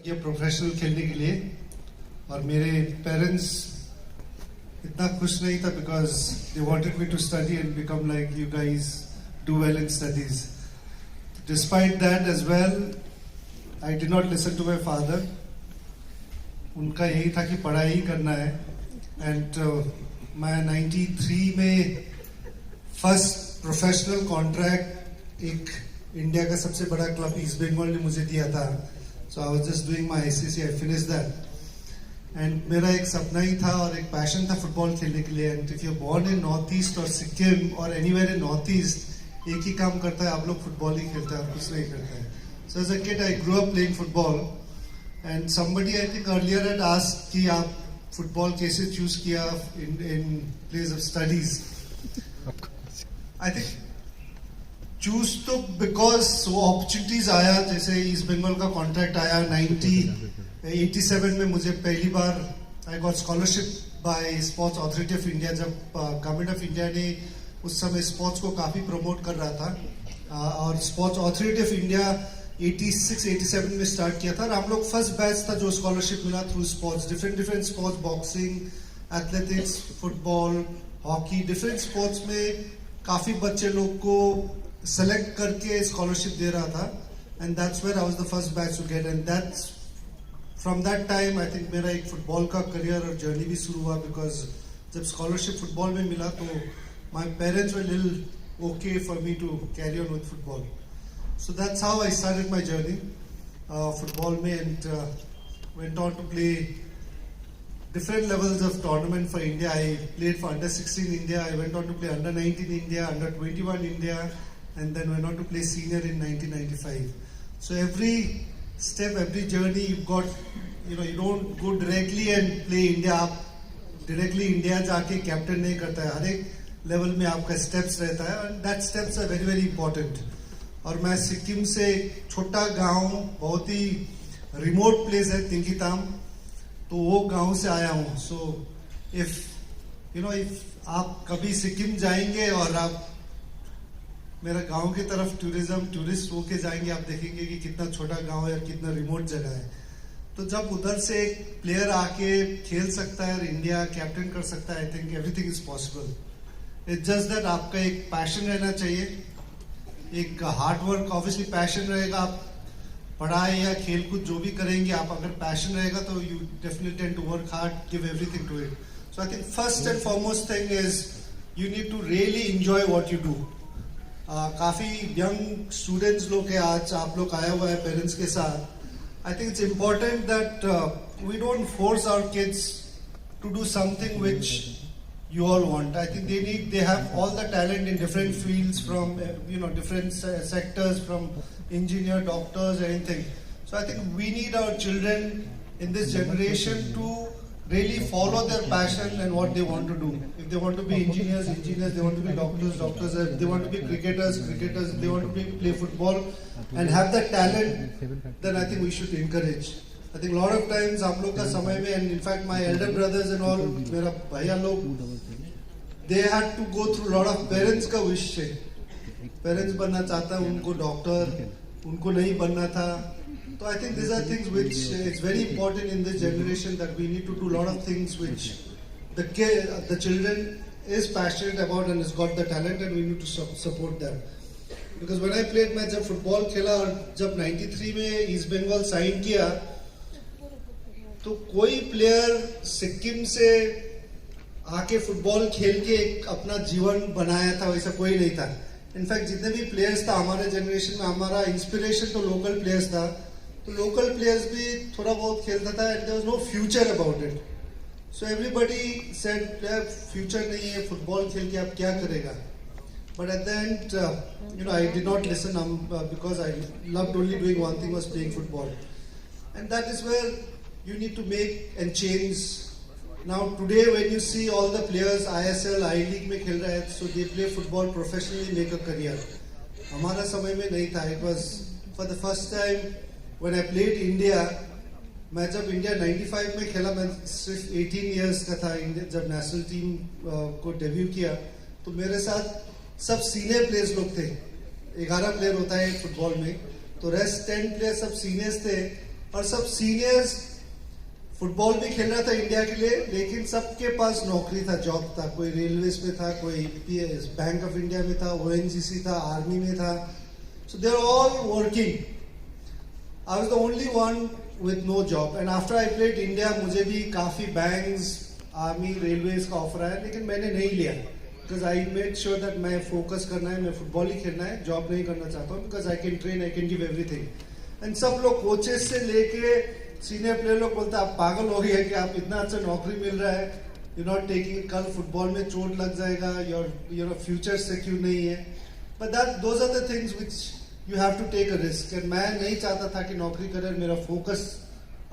ये प्रोफेशनल खेलने के लिए, और मेरे पेरेंट्स इतना खुश नहीं था because they wanted me to study and become like you guys do well in studies. Despite that as well I did not listen to my father. उनका यही था कि पढ़ाई ही करना है. एंड मैं 93 में फर्स्ट प्रोफेशनल कॉन्ट्रैक्ट एक इंडिया का सबसे बड़ा क्लब ईस्ट बंगाल ने मुझे दिया था. So I was just doing my ICC. I finished that. And मेरा एक सपना ही था और एक पैशन था फुटबॉल खेलने के लिए. And if you born in north east और सिक्किम और एनीवेयर इन नॉर्थ ईस्ट, एक ही काम करता है, आप लोग फुटबॉल ही खेलते हैं और कुछ नहीं करते हैं. So as a kid I grow up playing football. And somebody I think earlier had asked कि आप फुटबॉल कैसे चूज किया in place of studies. I think choose तो बिकॉज वो अपॉर्चुनिटीज आया. जैसे ईस्ट बंगाल का कॉन्ट्रैक्ट आया 1987 में. मुझे पहली बार I got scholarship by sports authority of India. जब गवर्नमेंट ऑफ इंडिया ने उस समय स्पोर्ट्स को काफी प्रमोट कर रहा था, और स्पोर्ट्स अथॉरिटी ऑफ इंडिया 86-87 में स्टार्ट किया था. और हम लोग फर्स्ट बैच था जो स्कॉलरशिप मिला through sports. Different sports, boxing, athletics, football, hockey, different sports में काफी बच्चे लोग को सेलेक्ट करके स्कॉलरशिप दे रहा था. And that's where I was the first batch to get. And that's from that time I think मेरा एक फुटबॉल का करियर और जर्नी भी शुरू हुआ. बिकॉज जब स्कॉलरशिप फुटबॉल में मिला तो my parents were little okay for me to carry on with football. So that's how I started my journey, football में, and went on to play different levels of tournament for India. I played for under 16 India. I went on to play under 19 India, under 21 India, and then went on to play senior in 1995. So every step, every journey you've got, you don't go directly and play India. आप directly India जाके captain नहीं करता है. हर एक level में आपका steps रहता है, and that steps are very very important. और मैं सिक्किम से छोटा गांव, बहुत ही रिमोट प्लेस है तिंगिताम, तो वो गांव से आया हूँ. सो इफ आप कभी सिक्किम जाएंगे और आप मेरा गांव की तरफ टूरिस्ट होके जाएंगे, आप देखेंगे कि कितना छोटा गांव है और कितना रिमोट जगह है. तो जब उधर से एक प्लेयर आके खेल सकता है और इंडिया कैप्टन कर सकता है, I think everything is possible. It's just that आपका एक पैशन रहना चाहिए, एक हार्ड वर्क. ऑब्वियसली पैशन रहेगा, आप पढ़ाई या खेलकूद जो भी करेंगे, आप अगर पैशन रहेगा तो you definitely tend to work hard, give everything to it. So I think first and foremost thing is you need to really enjoy what you do. काफी यंग स्टूडेंट्स लोग हैं आज, आप लोग आया हुआ है पेरेंट्स के साथ. I think it's important that we don't force our kids to do something which you all want. I think they have all the talent in different fields, from different sectors, from engineer, doctors, anything. So I think we need our children in this generation to really follow their passion and what they want to do. If they want to be engineers, they want to be doctors, if they want to be cricketers, if they want to play football and have that talent, then I think we should encourage. I think a lot of times हम लोग का समय में, and in fact my elder brothers and all, मेरा भैया लोग, they had to go through lot of parents का wish है. Parents बनना चाहता है, उनको डॉक्टर, उनको नहीं बनना था. तो I think these are things which it's very important in this generation that we need to do lot of things which the children is passionate about and has got the talent, and we need to support them. Because when I played, मैं जब football खेला और जब 93 में east Bengal sign किया, तो कोई player Sikkim से आके फुटबॉल खेल के एक अपना जीवन बनाया था वैसा कोई नहीं था. इनफैक्ट जितने भी प्लेयर्स था हमारे जनरेशन में, हमारा इंस्पिरेशन तो लोकल प्लेयर्स था. तो लोकल प्लेयर्स भी थोड़ा बहुत खेलता था, and there was no future about it. So everybody said future नहीं है, फुटबॉल खेल के आप क्या करेगा. But at the end I did not listen, because I loved only doing one thing, was playing football. And that is where you need to make and change. Now today when you see all the players ISL, I League में खेल रहे हैं, so they play football professionally, make a career. हमारा समय में नहीं था. It was for the first time when I played India. मैं जब इंडिया 95 में खेला, मैं सिर्फ 18 years का था. जब नेशनल टीम को डेब्यू किया, तो मेरे साथ सब सीनियर प्लेयर्स लोग थे. 11 प्लेयर होता है फुटबॉल में, तो रेस्ट 10 प्लेयर सब सीनियर्स थे. और सब सीनियर्स फुटबॉल भी खेल रहा था इंडिया के लिए, लेकिन सबके पास नौकरी था, जॉब था। कोई रेलवेज में था, कोई बैंक ऑफ इंडिया में था, ONGC था, आर्मी में था। So they are all working. I was the only one with no job. And after I played India, मुझे भी काफी बैंक्स, आर्मी, रेलवेज का ऑफर आया, लेकिन मैंने नहीं लिया because I made sure that मैं फोकस करना है, मैं फुटबॉल ही खेलना है, जॉब नहीं करना चाहता हूँ, because I can train, I can give everything. And सब लोग कोचेस से लेके सीनियर प्लेयर लोग बोलते हैं आप पागल हो गए कि आप इतना अच्छा नौकरी मिल रहा है, यू नॉट टेकिंग, कल फुटबॉल में चोट लग जाएगा, योर फ्यूचर सिक्योर नहीं है। But that those are the things which you have to take a risk. And मैं नहीं चाहता था कि नौकरी करे, मेरा फोकस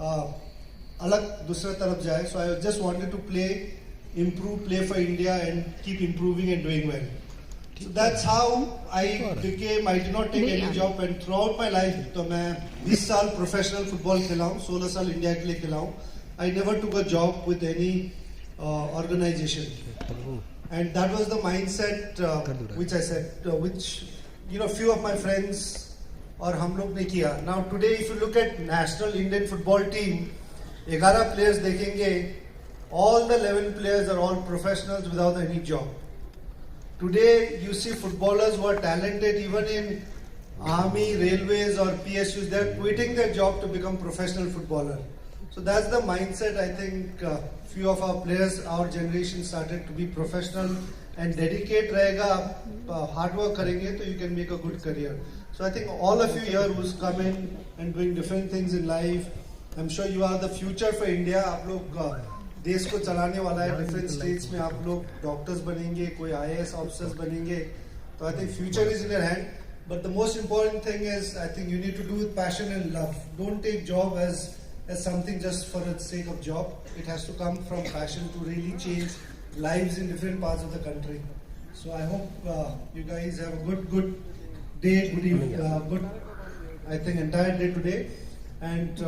अलग दूसरा तरफ जाए। So I just wanted to play, improve, play for India and keep improving and doing well. So that's how I became, I did not take any job, and throughout my life, तो मैं 20 साल professional football खेला हूँ, 16 साल India के लिए खेला हूँ. I never took a job with any organization. And that was the mindset which I said, which, you know, few of my friends और हम लोग ने किया. Now today if you look at national Indian football team, 11 players देखेंगे, all the 11 players are all professionals without any job. Today you see footballers who are talented even in army, railways or PSUs, they are quitting their job to become professional footballer. So that's the mindset. I think few of our players, our generation started to be professional and dedicate रहेगा, hard work करेंगे तो you can make a good career. So I think all of you here who's come in and doing different things in life, I'm sure you are the future for India. आप लोग देश को चलाने वाला है, different states में आप लोग डॉक्टर्स बनेंगे, कोई IAS ऑफिसर्स बनेंगे, तो I think future is in your hand. But the most important thing is I think you need to do with passion and love. Don't take job as something just for the sake of job. It has to come from passion to really change lives in different parts of the country. So I hope you guys have a good day, good evening, good I think entire day today. And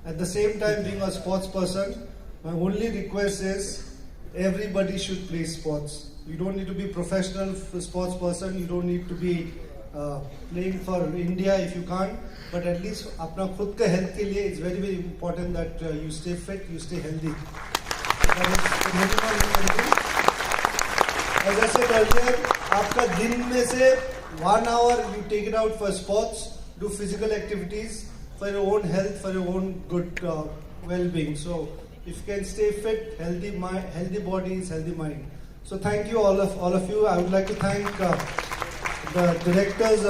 at the same time, being a sports person, my only request is everybody should play sports. You don't need to be professional sports person. You don't need to be playing for India if you can't. But at least अपना खुद का health के लिए it's very important that you stay fit, you stay healthy. That is important. As I said earlier, आपका दिन में से 1 hour you take it out for sports, do physical activities for your own health, for your own good well-being. So if you can stay fit, healthy mind, healthy body is healthy mind. So thank you all of you. I would like to thank the directors of